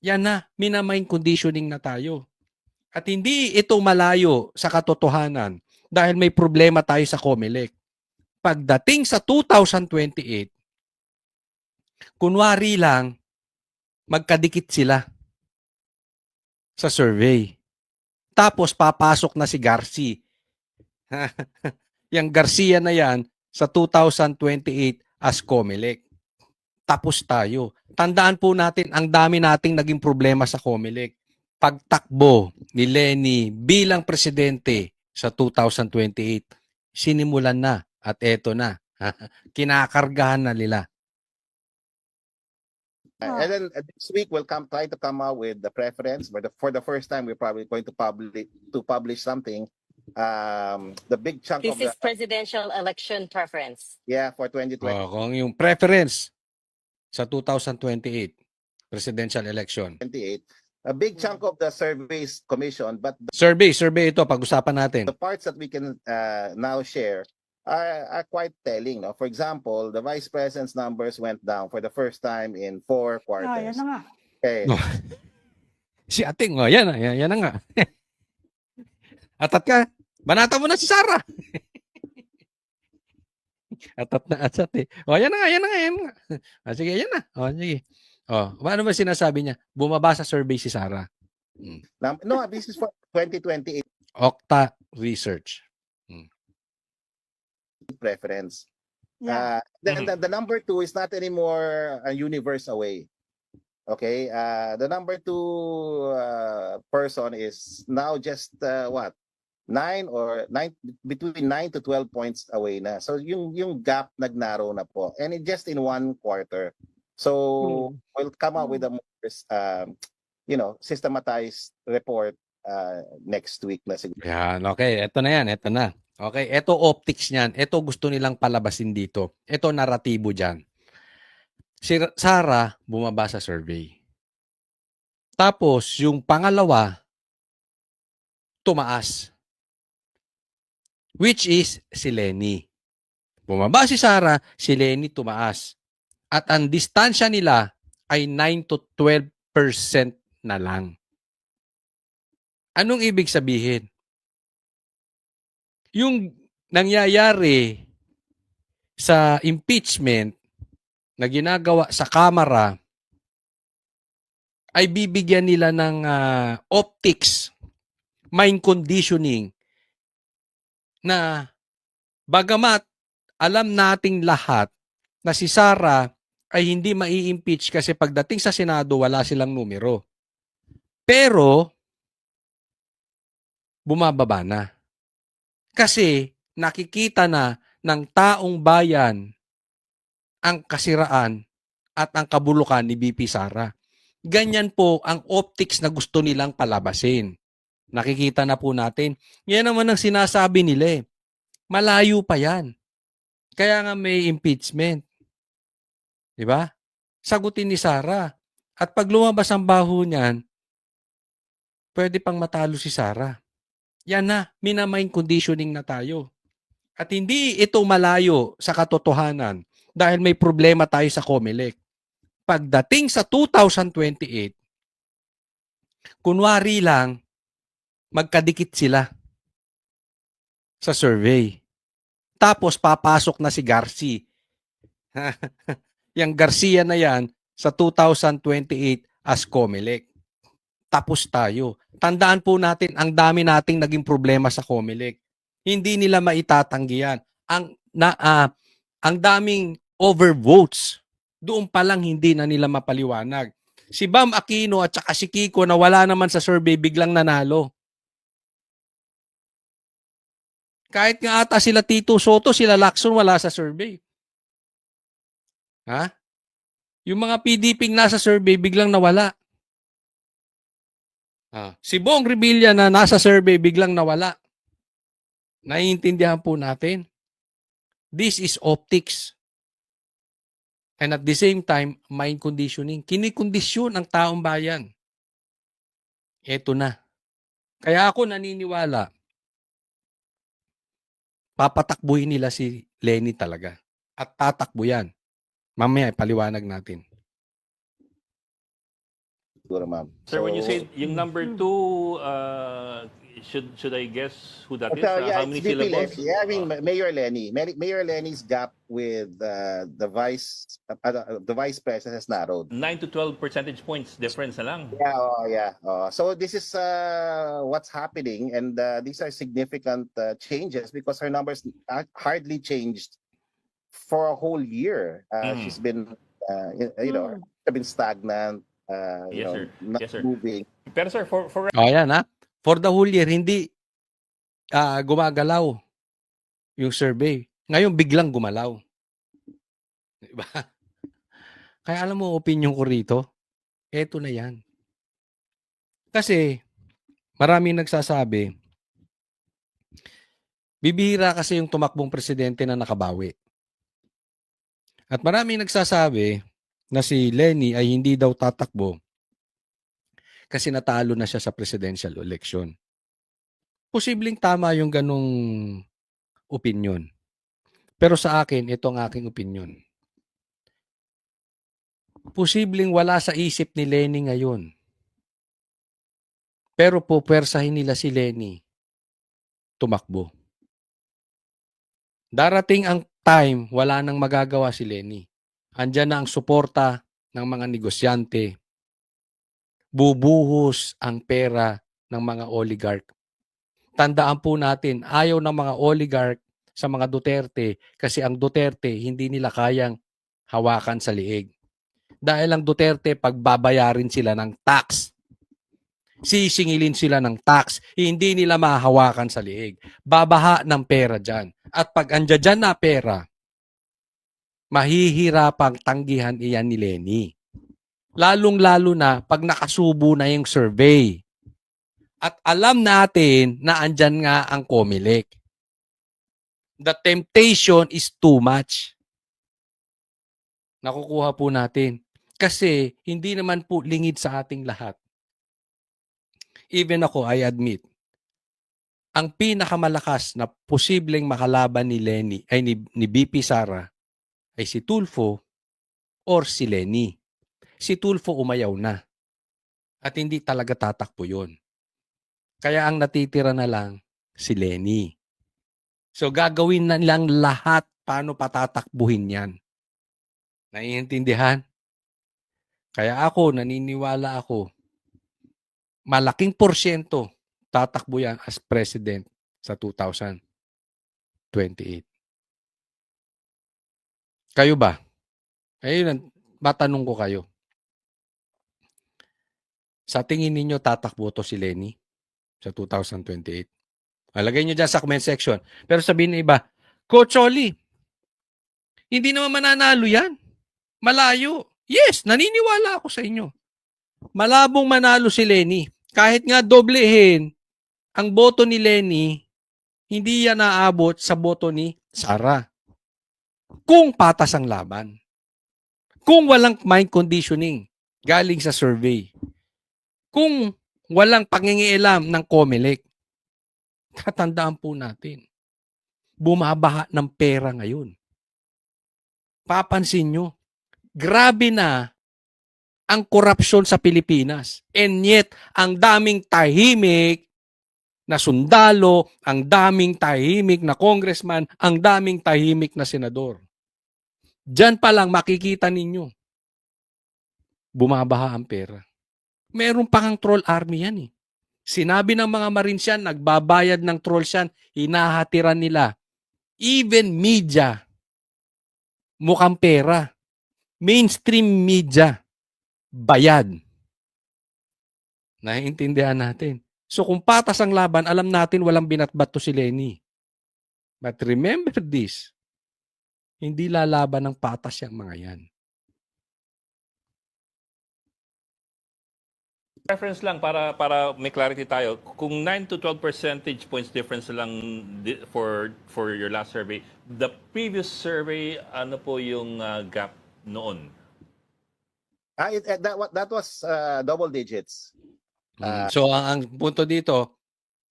Yan na, minamind conditioning na tayo. At hindi ito malayo sa katotohanan dahil may problema tayo sa COMELEC. Pagdating sa 2028, kunwari lang, magkadikit sila sa survey. Tapos papasok na si Garci. Yang Garcia na yan sa 2028 as COMELEC. Tapos tayo. Tandaan po natin, ang dami nating naging problema sa COMELEC. Pagtakbo ni Leni bilang presidente sa 2028, sinimulan na at eto na. Kinakargahan na nila. And then this week we'll try to come out with the preference. But for the first time, we're probably going to publish something. The big chunk This of is presidential election preference. for 2020. Kung yung preference sa 2028 presidential election. 28, a big chunk of the surveys commission, but Survey ito, pag-usapan natin. the parts that we can now share are quite telling. No? For example, the vice president's numbers went down for the first time in 4 quarters. Yan na nga. Okay. No. Si Ating, yan na nga. Atat ka, banata mo na si Sara. Atat na atat eh. Yan na nga. Sige, yan na. Sige. Paano ba sinasabi niya? Bumaba sa survey si Sara. No, this is for 2028 Okta Research. preference. Yeah. Then the number 2 is not anymore a universe away. Okay, the number 2 person is now just what 9 between 9 to 12 points away na. So yung gap nagnarrow na po, and just in 1 quarter. So we'll come out with a more systematized report next week na siguro. Yan, okay. Ito na yan. Okay, ito optics niyan. Ito gusto nilang palabasin dito. Ito naratibo dyan. Si Sara bumaba sa survey. Tapos, yung pangalawa, tumaas. Which is si Leni. Bumaba si Sara, si Leni tumaas. At ang distansya nila ay 9 to 12% na lang. Anong ibig sabihin? Yung nangyayari sa impeachment na ginagawa sa Kamara ay bibigyan nila ng optics, mind conditioning na bagamat alam nating lahat na si Sara ay hindi mai-impeach kasi pagdating sa Senado wala silang numero. Pero bumababa na. Kasi nakikita na ng taong bayan ang kasiraan at ang kabulukan ni BP Sara. Ganyan po ang optics na gusto nilang palabasin. Nakikita na po natin. Yan naman ang sinasabi nila eh. Malayo pa yan. Kaya nga may impeachment. Diba? Sagutin ni Sara. At pag lumabas ang baho niyan, pwede pang matalo si Sara. Yan na, minamind conditioning na tayo. At hindi ito malayo sa katotohanan dahil may problema tayo sa COMELEC. Pagdating sa 2028, kunwari lang, magkadikit sila sa survey. Tapos papasok na si Garci. Yang Garcia na yan sa 2028 as COMELEC. Tapos tayo. Tandaan po natin, ang dami nating naging problema sa COMELEC. Hindi nila maitatanggi yan. Ang daming overvotes. Doon pa lang hindi na nila mapaliwanag. Si Bam Aquino at saka si Kiko na wala naman sa survey biglang nanalo. Kahit nga ata sila Tito Soto, sila Lacson wala sa survey. Ha? Yung mga PDP nasa survey biglang nawala. Si Bong Revilla na nasa survey biglang nawala. Naiintindihan po natin. This is optics. And at the same time, mind conditioning. Kinikondisyon ang taong bayan. Eto na. Kaya ako naniniwala, papatakbuhin nila si Leni talaga. At tatakbo yan. Mamaya, ipaliwanag natin. siguro, ma'am. Sir, when you say yung number 2, should I guess who that is? Yeah, How it's many VP syllables? Lenny. Yeah, I mean Mayor Lenny. Mayor Lenny's gap with the vice president has narrowed. 9 to 12 percentage points difference na lang. Yeah, yeah. So this is what's happening, and these are significant changes because her numbers hardly changed for a whole year. She's been, been stagnant. Yes, sir. Not Yes, sir. moving. Pero sir, for Ayan ha. For the whole year, hindi gumagalaw yung survey. Ngayon, biglang gumalaw. Diba? Kaya alam mo, opinion ko rito, eto na yan. Kasi, maraming nagsasabi, bibihira kasi yung tumakbong presidente na nakabawi. At maraming nagsasabi na si Lenny ay hindi daw tatakbo kasi natalo na siya sa presidential election. Posibleng tama yung ganong opinion. Pero sa akin, ito ang aking opinion. Posibleng wala sa isip ni Lenny ngayon. Pero pupwersahin nila si Lenny tumakbo. Darating ang time, wala nang magagawa si Lenny. Andyan na ang suporta ng mga negosyante. Bubuhos ang pera ng mga oligarch. Tandaan po natin, ayaw ng mga oligarch sa mga Duterte kasi ang Duterte hindi nila kayang hawakan sa liig. Dahil ang Duterte pagbabayarin sila ng tax. Sisingilin sila ng tax. Hindi nila mahahawakan sa liig. Babaha ng pera dyan. At pag andyan dyan na pera, mahihirapang tanggihan iyan ni Lenny. Lalong-lalo na pag nakasubo na yung survey. At alam natin na andyan nga ang COMELEC. The temptation is too much. Nakukuha po natin. Kasi hindi naman po lingid sa ating lahat. Even ako, I admit, ang pinakamalakas na posibleng makalaban ni Lenny ay ni BP Sara ay si Tulfo or si Lenny. Si Tulfo umayaw na. At hindi talaga tatakbo yun. Kaya ang natitira na lang si Lenny. So gagawin na lang lahat paano patatakbuhin yan. Naiintindihan? Kaya ako, naniniwala ako, malaking porsyento tatakbo yan as president sa 2028. Kayo ba? Ayun, matanong ko kayo. Sa tingin ninyo tatakbo to si Lenny sa 2028? Lagay nyo dyan sa comment section. Pero sabihin ng iba, Coach Oli, hindi naman mananalo yan. Malayo. Yes, naniniwala ako sa inyo. Malabong manalo si Lenny. Kahit nga doblehin ang boto ni Lenny, hindi yan naabot sa boto ni Sara. Kung patas ang laban. Kung walang mind conditioning galing sa survey. Kung walang pangingialam ng COMELEC. Tatandaan po natin. Bumabaha ng pera ngayon. Papansin nyo, grabe na ang korupsyon sa Pilipinas. And yet, ang daming tahimik na sundalo, ang daming tahimik na congressman, ang daming tahimik na senador. Diyan pa lang makikita ninyo, bumabaha ang pera. Meron pang troll army yan eh. Sinabi ng mga Marines yan, nagbabayad ng trolls yan, hinahatiran nila. Even media, mukhang pera. Mainstream media, bayad. Naiintindihan natin. So kung patas ang laban, alam natin walang binatbat to si Lenny. But remember this, hindi lalaban ng patas yung mga yan. reference lang para may clarity tayo. Kung 9 to 12 percentage points difference lang for your last survey, the previous survey, ano po yung gap noon? That was double digits. So ang punto dito,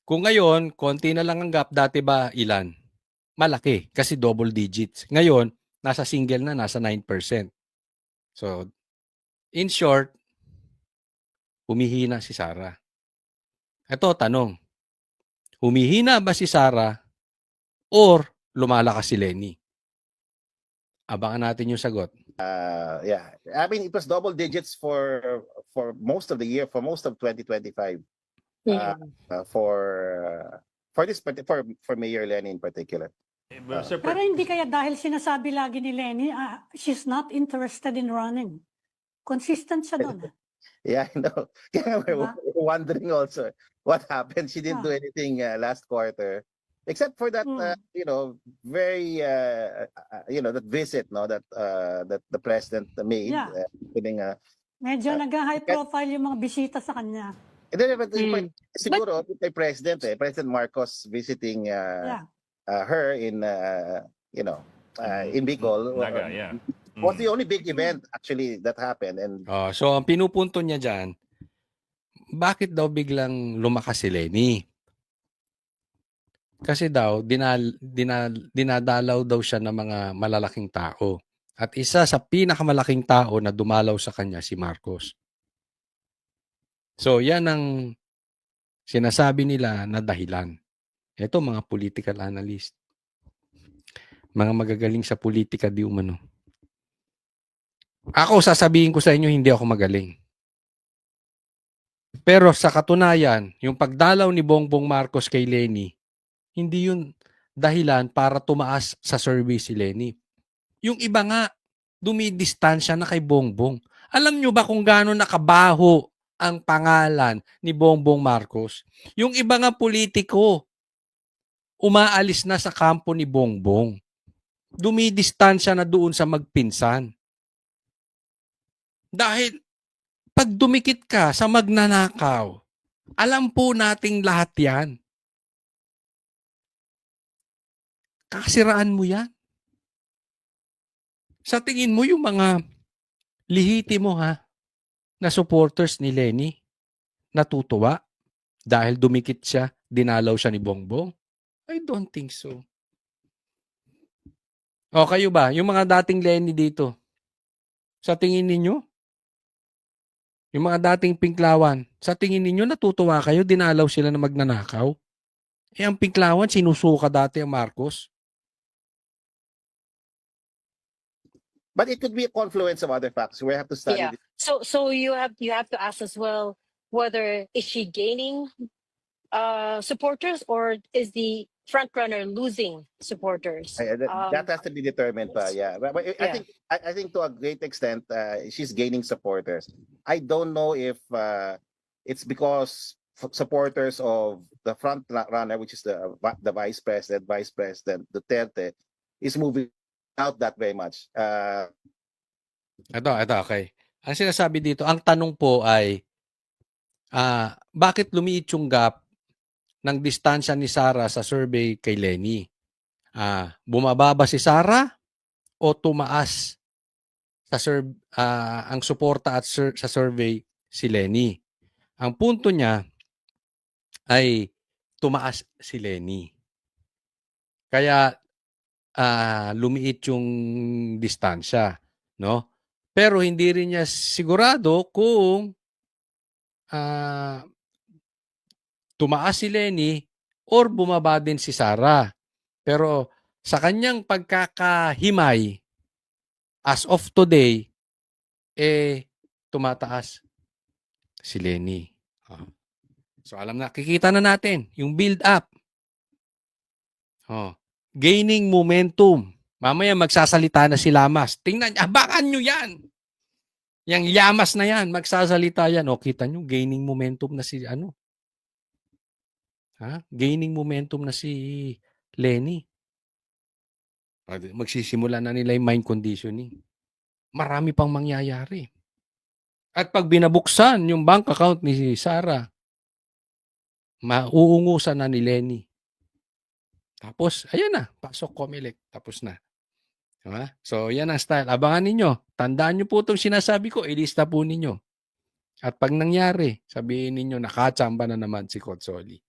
kung ngayon, konti na lang ang gap, dati ba ilan? Malaki, kasi double digits. Ngayon, nasa single na, nasa 9%. So, in short, humihina si Sara. Ito, tanong. Humihina ba si Sara or lumalakas si Lenny? Abangan natin yung sagot. Yeah, I mean it was double digits for most of the year, for most of 2025. Mm. For this for Mayor Lenny in particular. Sir, Pero hindi kaya dahil sinasabi lagi ni Lenny, she's not interested in running. Consistent siya doon. Yeah, I know. Kaya Diba? we're wondering also what happened. She didn't do Yeah. anything last quarter, except for that, very, that visit, no, that the president made, Yeah. putting Medyo nag-high profile yung mga bisita sa kanya. and then, but Mm. siguro kay President Marcos visiting Yeah. her in in Bicol Naga, yeah. was the only big event actually that happened, and So, ang pinupunto niya dyan, bakit daw biglang lumakas si Lenny? Kasi daw, dinadalaw daw siya ng mga malalaking tao. At isa sa pinakamalaking tao na dumalaw sa kanya, si Marcos. So, yan ang sinasabi nila na dahilan. Ito, mga political analyst. Mga magagaling sa politika di umano. Ako, sasabihin ko sa inyo, hindi ako magaling. Pero sa katunayan, yung pagdalaw ni Bongbong Marcos kay Lenny, hindi yun dahilan para tumaas sa survey si Lenny. Yung iba nga, dumidistansya na kay Bongbong. Alam nyo ba kung gaano nakabaho ang pangalan ni Bongbong Marcos? Yung iba nga politiko, umaalis na sa kampo ni Bongbong. Dumidistansya na doon sa magpinsan. Dahil pag dumikit ka sa magnanakaw, alam po nating lahat yan. Kakasiraan mo yan. Sa tingin mo yung mga lihitimo na supporters ni Lenny natutuwa dahil dumikit siya, dinalaw siya ni Bongbong? I don't think so. O kayo ba? Yung mga dating Lenny dito, sa tingin ninyo? Yung mga dating Pinklawan, sa tingin ninyo natutuwa kayo, dinalaw sila na magnanakaw? Eh ang Pinklawan, sinusuka dati ang Marcos. but it could be a confluence of other factors. We have to study Yeah. this. So you have to ask as well whether is she gaining supporters or is the front runner losing supporters? That has to be determined pa. Yeah, but Yeah. I think to a great extent she's gaining supporters. I don't know if it's because supporters of the front runner, which is the Vice President Duterte, is moving out that very much. Ito, okay. Ang sinasabi dito, ang tanong po ay, bakit lumiit yung gap ng distansya ni Sara sa survey kay Lenny? Bumaba ba si Sara o tumaas sa ang suporta at sa survey si Lenny? Ang punto niya ay tumaas si Lenny. Kaya lumiit yung distansya, no? Pero hindi rin niya sigurado kung tumaas si Lenny or bumaba din si Sara. Pero sa kanyang pagkakahimay, as of today, tumataas si Lenny. So alam na, kikita na natin yung build up. Gaining momentum. Mamaya magsasalita na si Lamas. Tingnan, abangan nyo yan. Yang Llamas na yan, magsasalita yan. Kita nyo, gaining momentum na si gaining momentum na si Lenny. Magsisimula na nila yung mind conditioning. Marami pang mangyayari. At pag binabuksan yung bank account ni Sara, mauungusan na ni Lenny. Tapos, ayan na, pasok Comelec. Tapos na. Diba? So, yan ang style. Abangan ninyo. Tandaan nyo po itong sinasabi ko, ilista po ninyo. At pag nangyari, sabihin ninyo, nakachamba na naman si Cotsoli.